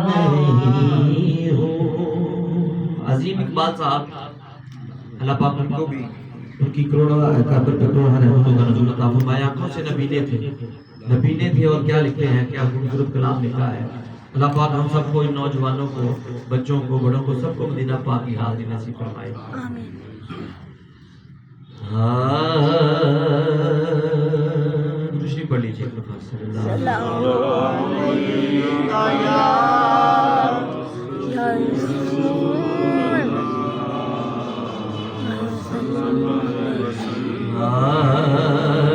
नहीं हो। अजीम इकबाल साहब, अल्लाह पाक उनको भी उनकी करोड़ों काबर पे करोड़ों रहमतों का नज़ूल अता फरमाए। आंखों से नबीने थे और क्या लिखते हैं, क्या खूबसूरत कलाम लिखा है। अल्लाह पाक हम सबको, इन नौजवानों को, बच्चों को, बड़ों को, सबको मदीना पाक की हाज़िरी नसीब फरमाए। दूसरी पढ़ लीजिए।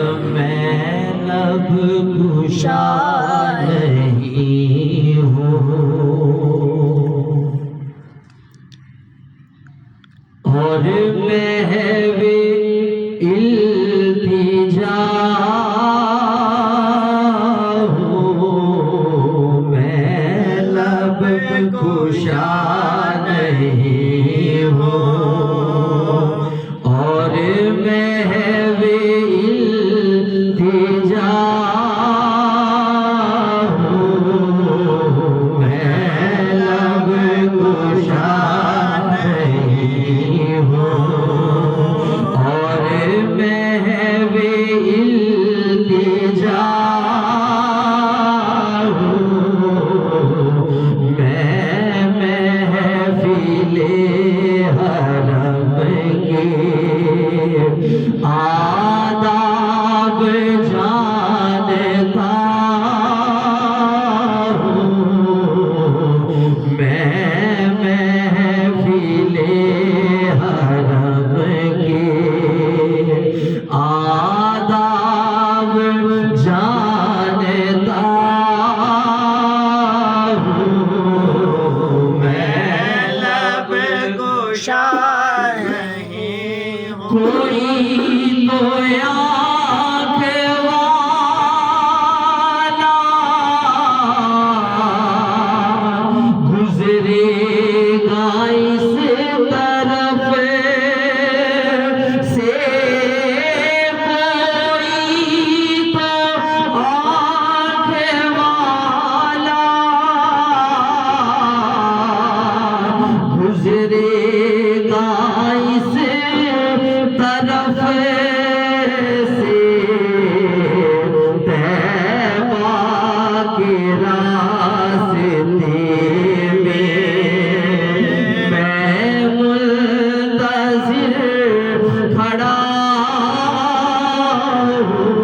मैं लब कुशा नहीं हूँ और महवे इल्तिजा हूँ। मैं लब कुशा नहीं हूँ और महवे इल्तिजा हूँ। मैं लब कुशा नहीं हूँ और महवे इल्तिजा हूँ। मैं महफिले हरम के आदाब जानता हूँ। मैं महफिले हरम के आदाब जानता हूँ। मैं लब कुशा नहीं हूँ। कोई तो आँख वाला गुजरेगा इस तरफ से, कोई तो आँख वाला गुजरेगा इस तरफ से। तैबा के रास्ते में मैं मुंतज़िर खड़ा हूँ।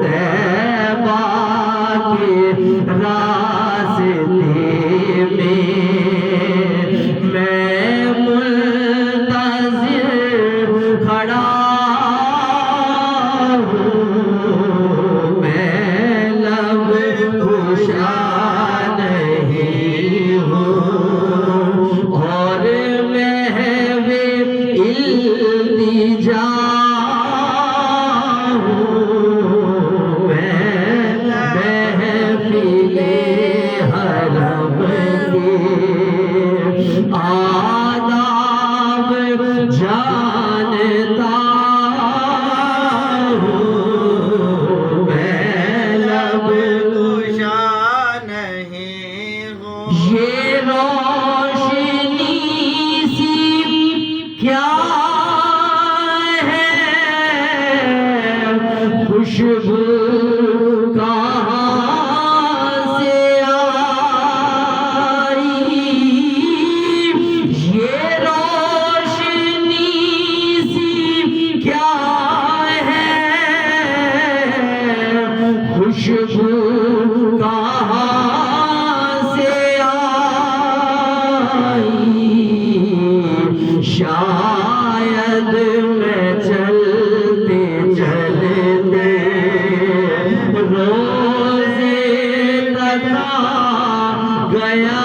तैबा के रास्ते में मैं मुंतज़िर खड़ा हूँ। मैं लब कुशा नहीं हूँ और महवे इल्तिजा हूँ। मैं महफिले हरम के आदाब जानता हूँ। मैं लब कुशा नहीं हूँ। ये रोशनी सी क्या है, खुशबू कहाँ से आई। ये रोशनी सी क्या है, खुशबू कहाँ से आई। शायद मैं चलते चलते रोज़े तक गया